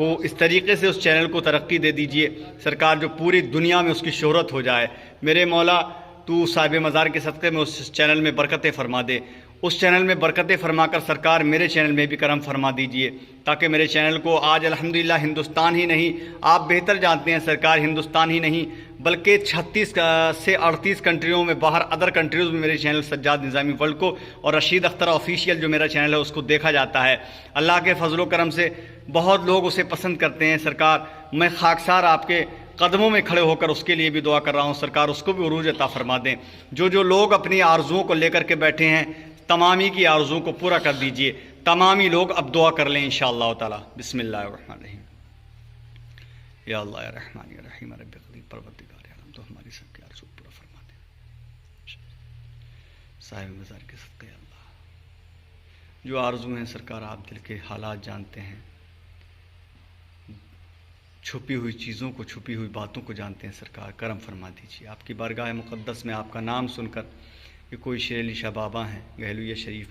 کو اس طریقے سے اس چینل کو ترقی دے دیجئے سرکار، جو پوری دنیا میں اس کی شہرت ہو جائے۔ میرے مولا تو صاحب مزار کے صدقے میں اس چینل میں برکتیں فرما دے، اس چینل میں برکتیں فرما کر سرکار میرے چینل میں بھی کرم فرما دیجئے، تاکہ میرے چینل کو آج الحمدللہ ہندوستان ہی نہیں، آپ بہتر جانتے ہیں سرکار، ہندوستان ہی نہیں بلکہ 36 سے 38 کنٹریوں میں، باہر ادر کنٹریز میں میرے چینل سجاد نظامی ورلڈ کو اور رشید اختر آفیشیل جو میرا چینل ہے اس کو دیکھا جاتا ہے۔ اللہ کے فضل و کرم سے بہت لوگ اسے پسند کرتے ہیں سرکار، میں خاکسار آپ کے قدموں میں کھڑے ہو کر اس کے لیے بھی دعا کر رہا ہوں سرکار، اس کو بھی عروج عطا فرما دیں۔ جو لوگ اپنی آرزوؤں کو لے کر کے بیٹھے ہیں، تمامی کی آرزوؤں کو پورا کر دیجئے۔ تمامی لوگ اب دعا کر لیں انشاءاللہ تعالی۔ بسم اللہ الرحمن الرحیم۔ یا اللہ یا رحمان یا رحیم رب قدیر پروردگار عالم، تو ہماری سب کی آرزو پورا فرما دیں صاحب مزار کے صدقے اللہ۔ جو آرزو ہیں سرکار، آپ دل کے حالات جانتے ہیں، چھپی ہوئی چیزوں کو، چھپی ہوئی باتوں کو جانتے ہیں سرکار، کرم فرما دیجیے۔ آپ کی بارگاہ مقدس میں آپ کا نام سن کر کہ کوئی شیر علی شاہ بابا ہیں گہلویہ شریف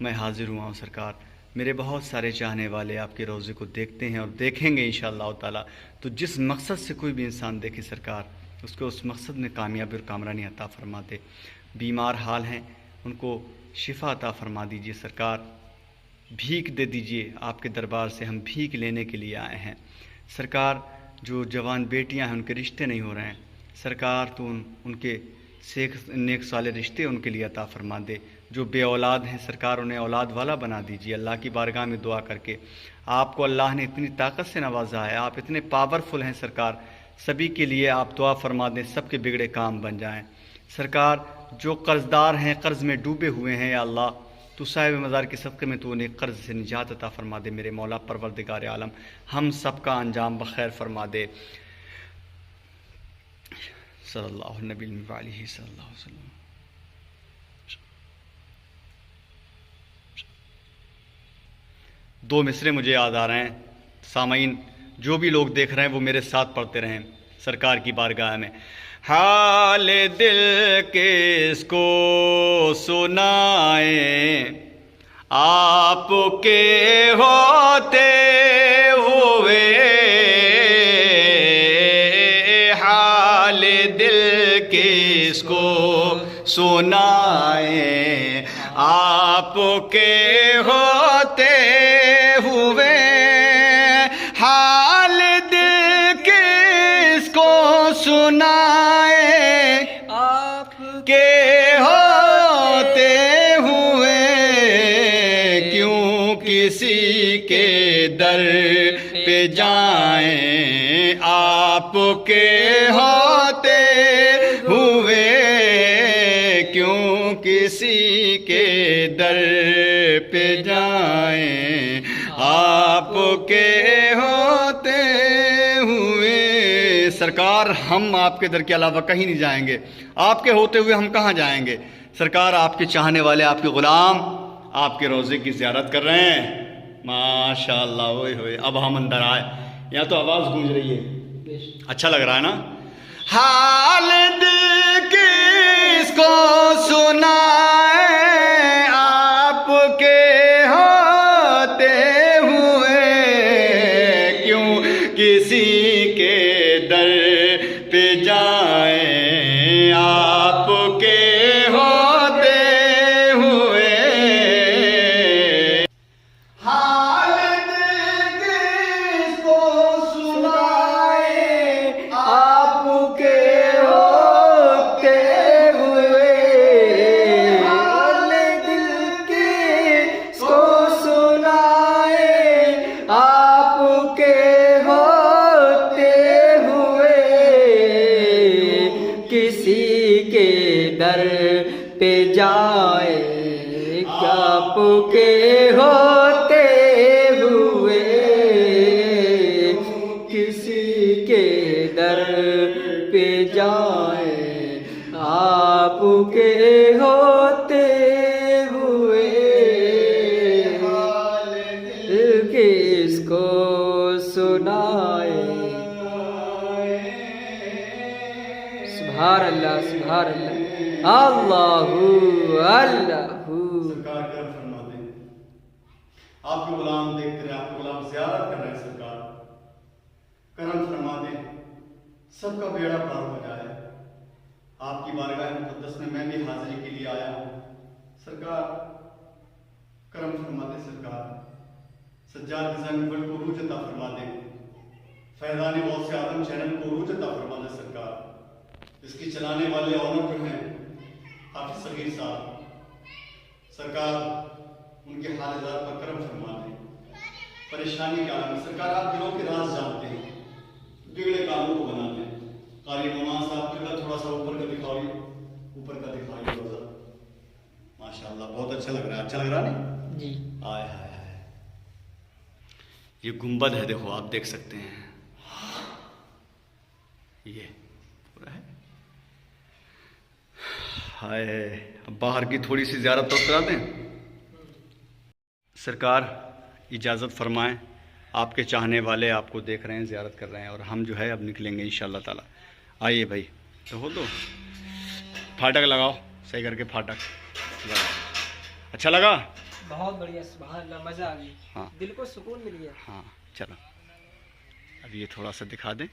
میں حاضر ہوا ہوں سرکار۔ میرے بہت سارے چاہنے والے آپ کے روضے کو دیکھتے ہیں اور دیکھیں گے انشاءاللہ تعالی، تو جس مقصد سے کوئی بھی انسان دیکھے سرکار، اس کو اس مقصد میں کامیابی اور کامرانی عطا فرما دے۔ بیمار حال ہیں ان کو شفا عطا فرما دیجیے سرکار، بھیک دے دیجیے آپ کے دربار سے، ہم بھیک لینے کے لیے آئے ہیں سرکار۔ جو جوان بیٹیاں ہیں ان کے رشتے نہیں ہو رہے ہیں سرکار، تو ان کے نیک صالح رشتے ان کے لیے عطا فرما دے۔ جو بے اولاد ہیں سرکار، انہیں اولاد والا بنا دیجیے اللہ کی بارگاہ میں دعا کر کے۔ آپ کو اللہ نے اتنی طاقت سے نوازا ہے، آپ اتنے پاورفل ہیں سرکار، سبھی کے لیے آپ دعا فرما دیں، سب کے بگڑے کام بن جائیں سرکار۔ جو قرض دار ہیں، قرض میں ڈوبے ہوئے ہیں، یا اللہ تو صاحب مزار کے صدقے میں تو انہیں قرض سے نجات عطا فرما دے میرے مولا پروردگار عالم، ہم سب کا انجام بخیر فرما دے۔ صلی اللہ نبی علیہ صلی اللہ علیہ وسلم۔ دو مصرے مجھے یاد آ رہے ہیں، سامعین جو بھی لوگ دیکھ رہے ہیں وہ میرے ساتھ پڑھتے رہیں سرکار کی بارگاہ میں۔ حال دل کس کو سنائیں، آپ کے ہوتے ہوئے، حال دل کس کو سنائیں، آپ کے ہوتے ہوئے، حال دل کس کو سنائیں، آپ کے ہوتے ہوئے، کیوں کسی کے در پہ جائیں، آپ کے ہوتے ہوئے، کیوں کسی کے در پہ جائیں، آپ کے ہوتے ہوئے سرکار، ہم آپ کے در کے علاوہ کہیں نہیں جائیں گے، آپ کے ہوتے ہوئے ہم کہاں جائیں گے سرکار۔ آپ کے چاہنے والے، آپ کے غلام آپ کے روضے کی زیارت کر رہے ہیں، ماشاءاللہ۔ ہوئے ہوئے اب ہم اندر آئے، یہاں تو آواز گونج رہی ہے، اچھا لگ رہا ہے نا۔ حال دل کس کو سنائیں، آپ کے ہوتے ہوئے، کیوں کسی کے در پہ جائیں، آپ کے ہوتے ہوئے، حال دل کس کو سنائیں، آپ کے ہوتے ہوئے، حال دل کس کو سنائیں، آپ کے ہوتے ہوئے، کسی کے در پہ جائیں، آپ کے ہوتے ہوئے، کسی کے در پہ جائیں، آپ کے ہوتے ہوئے، کس کو سنائیں۔ سبحان اللہ سبحان اللہ، اللہ اللہ۔ سرکار کرم فرما دیں، آپ کے غلام دیکھتے رہے، آپ کے غلام زیارت کر رہے ہیں سرکار۔ کرم فرما دیں، سب کا بیڑا پار ہو جائے۔ آپ کی بارگاہ مقدس میں میں بھی حاضری کے لیے آیا ہوں۔ سرکار کرم فرما دیں، سرکار سجاد ڈیزائن ورلڈ کو روح عطا فرما دیں، فیضان غوث اعظم چینل کو روح عطا فرما دیں۔ سرکار اس کی چلانے والے آنر جو ہیں حافظ صغیر صاحب، سرکار ان کے حالات پر کرم فرما دیں۔ پریشانی کے عالم میں سرکار آپ دلوں کے راز جانتے ہیں، بگڑے کاموں کو بناتے ہیں۔ قاری نعمان صاحب کا تھوڑا سا اوپر کا دکھائیے، اوپر کا دکھائیے روزہ۔ ماشاءاللہ بہت اچھا لگ رہا ہے، اچھا لگ رہا نہیں جی آئے ہائے ہائے، یہ گنبد ہے، دیکھو آپ دیکھ سکتے ہیں، یہ پورا ہے۔ ہائے، اب باہر کی تھوڑی سی زیارت تو کرا دیں۔ سرکار اجازت فرمائیں، آپ کے چاہنے والے آپ کو دیکھ رہے ہیں، زیارت کر رہے ہیں، اور ہم جو ہے اب نکلیں گے انشاءاللہ تعالی۔ آئیے بھائی، تو ہو تو پھاٹک لگاؤ، صحیح کر کے پھاٹک لگاؤ۔ اچھا لگا؟ بہت بڑھیا، سبحان اللہ، مزہ آ گئی، ہاں دل کو سکون مل گیا۔ ہاں چلو، اب یہ تھوڑا سا دکھا دیں،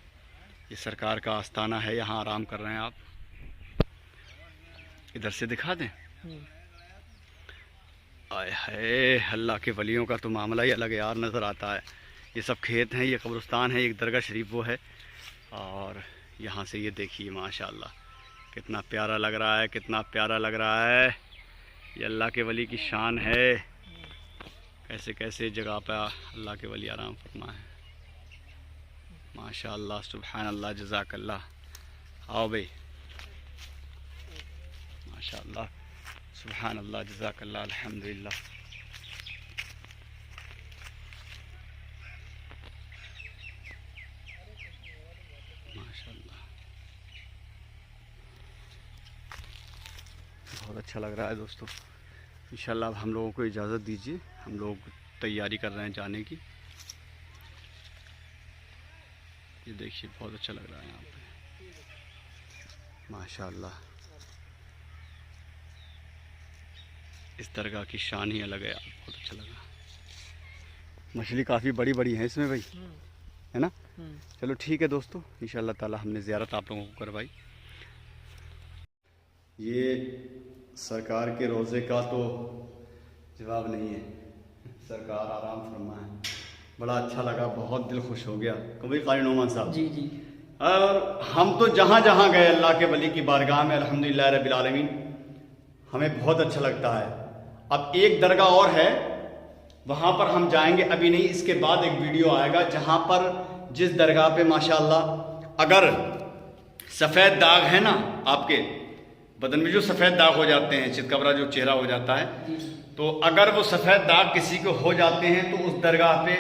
یہ سرکار کا آستانہ ہے، یہاں آرام کر رہے ہیں آپ، ادھر سے دکھا دیں۔ آئے ہائے، اللہ کے ولیوں کا تو معاملہ ہی الگ یار نظر آتا ہے۔ یہ سب کھیت ہیں، یہ قبرستان ہے، ایک درگاہ شریف وہ ہے، اور یہاں سے یہ دیکھیے ماشاءاللہ کتنا پیارا لگ رہا ہے، کتنا پیارا لگ رہا ہے۔ یہ اللہ کے ولی کی شان ہے، کیسے کیسے جگہ پہ اللہ کے ولی آرام فرمائے۔ ماشاءاللہ، سبحان اللہ، جزاک اللہ۔ آؤ بھائی، ماشاءاللہ، سبحان اللہ، جزاک اللہ، الحمدللہ۔ ماشاءاللہ بہت اچھا لگ رہا ہے دوستو۔ انشاءاللہ اب ہم لوگوں کو اجازت دیجیے، ہم لوگ تیاری کر رہے ہیں جانے کی۔ یہ دیکھیے بہت اچھا لگ رہا ہے یہاں پہ، ماشاءاللہ، اس درگاہ کی شان ہی الگ ہے، بہت اچھا لگا۔ مچھلی کافی بڑی بڑی ہیں اس میں بھائی، ہے نا؟ چلو ٹھیک ہے دوستو، انشاءاللہ تعالی ہم نے زیارت آپ لوگوں کو کروائی۔ یہ سرکار کے روزے کا تو جواب نہیں ہے، سرکار آرام فرمائیں، بڑا اچھا لگا، بہت دل خوش ہو گیا۔ کبھی قاری نعمان صاحب جی جی، اور ہم تو جہاں جہاں گئے اللہ کے ولی کی بارگاہ میں الحمدللہ رب العالمین ہمیں بہت اچھا لگتا ہے۔ اب ایک درگاہ اور ہے، وہاں پر ہم جائیں گے، ابھی نہیں، اس کے بعد ایک ویڈیو آئے گا جہاں پر جس درگاہ پہ ماشاءاللہ اگر سفید داغ ہے نا آپ کے بدن میں، جو سفید داغ ہو جاتے ہیں، چتکبرا جو چہرہ ہو جاتا ہے، تو اگر وہ سفید داغ کسی کو ہو جاتے ہیں تو اس درگاہ پہ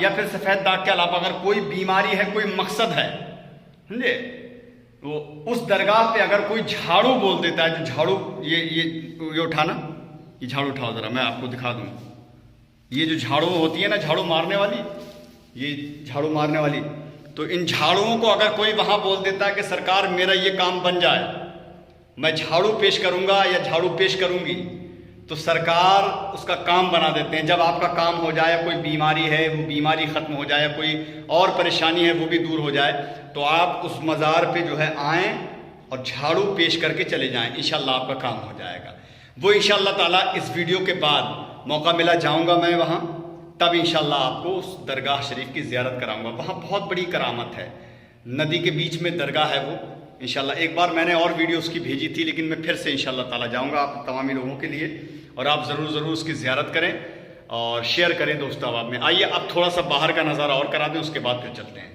یا پھر سفید داغ کے علاوہ اگر کوئی بیماری ہے، کوئی مقصد ہے، سمجھے، تو اس درگاہ پہ اگر کوئی جھاڑو بول دیتا ہے، جو جھاڑو یہ اٹھانا، یہ جھاڑو اٹھاؤ ذرا، میں آپ کو دکھا دوں، یہ جو جھاڑو ہوتی ہے نا، جھاڑو مارنے والی، یہ جھاڑو مارنے والی، تو ان جھاڑوؤں کو اگر کوئی وہاں بول دیتا ہے کہ سرکار میرا یہ کام بن جائے، میں جھاڑو پیش کروں گا یا جھاڑو پیش کروں گی، تو سرکار اس کا کام بنا دیتے ہیں۔ جب آپ کا کام ہو جائے، کوئی بیماری ہے وہ بیماری ختم ہو جائے، کوئی اور پریشانی ہے وہ بھی دور ہو جائے، تو آپ اس مزار پہ جو ہے آئیں اور جھاڑو پیش کر کے چلے جائیں، انشاءاللہ آپ کا کام ہو جائے گا۔ وہ انشاءاللہ تعالیٰ اس ویڈیو کے بعد موقع ملا جاؤں گا میں وہاں، تب انشاءاللہ آپ کو اس درگاہ شریف کی زیارت کراؤں گا۔ وہاں بہت بڑی کرامت ہے، ندی کے بیچ میں درگاہ ہے وہ، انشاءاللہ ایک بار میں نے اور ویڈیو اس کی بھیجی تھی، لیکن میں پھر سے انشاءاللہ تعالیٰ جاؤں گا آپ تمامی لوگوں کے لیے، اور آپ ضرور اس کی زیارت کریں اور شیئر کریں دوستو۔ اب میں آئیے اب تھوڑا سا باہر کا نظارہ اور کرا دیں، اس کے بعد پھر چلتے ہیں۔